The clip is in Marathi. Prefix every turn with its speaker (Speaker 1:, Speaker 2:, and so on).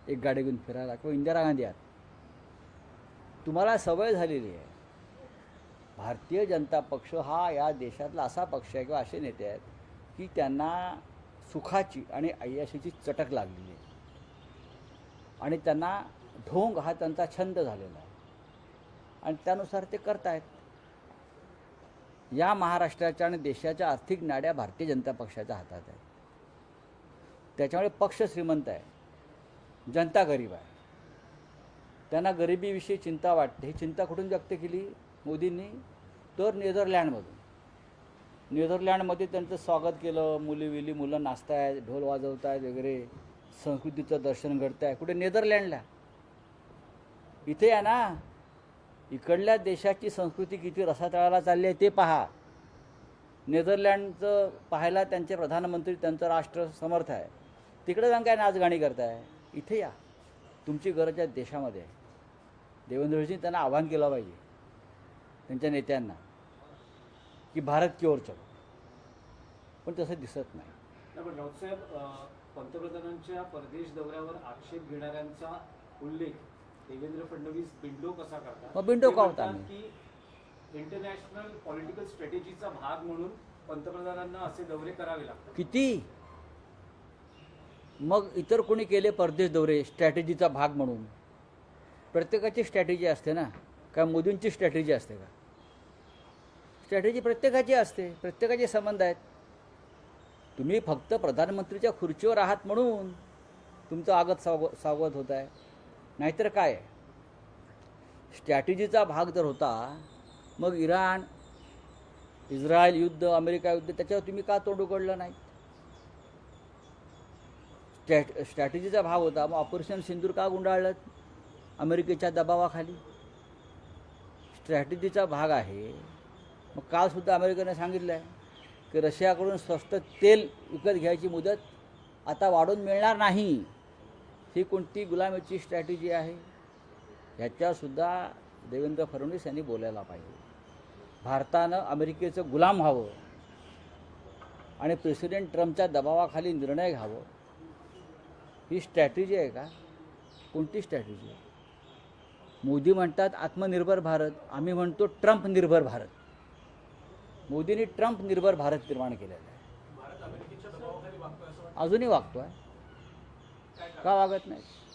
Speaker 1: एक गाडी घेऊन फिरायला, किंवा इंदिरा गांधी आहात, तुम्हाला सवय झालेली आहे. भारतीय जनता पक्ष हा या देशातला असा पक्ष आहे किंवा असे नेते आहेत की त्यांना सुखाची आणि ऐयाशीची चटक लागलेली आहे आणि त्यांना ढोंग हा त्यांचा छंद झालेला आहे आणि त्यानुसार ते करतायत. या महाराष्ट्राच्या आणि देशाच्या आर्थिक नाड्या भारतीय जनता पक्षाच्या हातात आहेत. त्याच्यामुळे पक्ष श्रीमंत आहे, जनता गरीब आहे. त्यांना गरिबीविषयी चिंता वाटते. ही चिंता कुठून व्यक्त केली मोदींनी? तर नेदरलँडमधून. नेदरलँडमध्ये त्यांचं स्वागत केलं, मुलं नाचत आहेत, ढोल वाजवत आहेत वगैरे, संस्कृतीचं दर्शन घडत आहे. कुठे? नेदरलँडला. इथे आहे ना, इकडल्या देशाची संस्कृती किती रसातळाला चालली आहे ते पहा. नेदरलँडचं पाहायला त्यांचे प्रधानमंत्री, त्यांचं राष्ट्र समर्थ आहे. तिकडे जाऊन काय नाचगाणी करताय? इथे या, तुमची गरज आहे देशामध्ये. देवेंद्रजींनी त्यांना आवाहन केलं पाहिजे, त्यांच्या नेत्यांना, की भारत की ओर चलो. पण तसं दिसत नाही.
Speaker 2: पण राऊतसाहेब, पंतप्रधानांच्या परदेश दौऱ्यावर आक्षेप घेणाऱ्यांचा उल्लेख देवेंद्र फडणवीस बिंडो कसा करतात?
Speaker 1: मग बिंडो का होता?
Speaker 2: की इंटरनॅशनल पॉलिटिकल स्ट्रॅटेजीचा भाग म्हणून पंतप्रधानांना असे दौरे करावे लागतात.
Speaker 1: किती? मग इतर कोणी केले परदेश दौरे स्ट्रॅटेजीचा भाग म्हणून? प्रत्येकाची स्ट्रॅटेजी असते ना. काय मोदींची स्ट्रॅटेजी असते का? स्ट्रॅटेजी प्रत्येकाची असते, प्रत्येकाचे संबंध आहेत. तुम्ही फक्त प्रधानमंत्रीच्या खुर्चीवर आहात म्हणून तुमचं आगत स्वागत होत आहे, नाहीतर काय? स्ट्रॅटेजीचा भाग जर होता, मग इराण इस्रायल युद्ध, अमेरिका युद्ध, त्याच्यावर तुम्ही का तोंड उघडलं नाही? स्ट्रॅटेजीचा भाग होता, मग ऑपरेशन सिंदूर का गुंडाळलं अमेरिकेच्या दबावाखाली? स्ट्रॅटेजीचा भाग आहे. मग कालसुद्धा अमेरिकेने सांगितलं आहे की रशियाकडून स्वस्त तेल विकत घ्यायची मुदत आता वाढून मिळणार नाही. ही कोणती गुलामीची स्ट्रॅटेजी आहे? ह्याच्यासुद्धा देवेंद्र फडणवीस यांनी बोलायला पाहिजे. भारतानं अमेरिकेचं गुलाम व्हावं आणि प्रेसिडेंट ट्रम्पच्या दबावाखाली निर्णय घ्यावं, ही स्ट्रॅटेजी आहे का? कोणती स्ट्रॅटेजी आहे? मोदी म्हणतात आत्मनिर्भर भारत, आम्ही म्हणतो ट्रम्प निर्भर भारत. मोदींनी ट्रम्प निर्भर भारत निर्माण केलेला आहे. अजूनही वागतो आहे. का वागत नाही?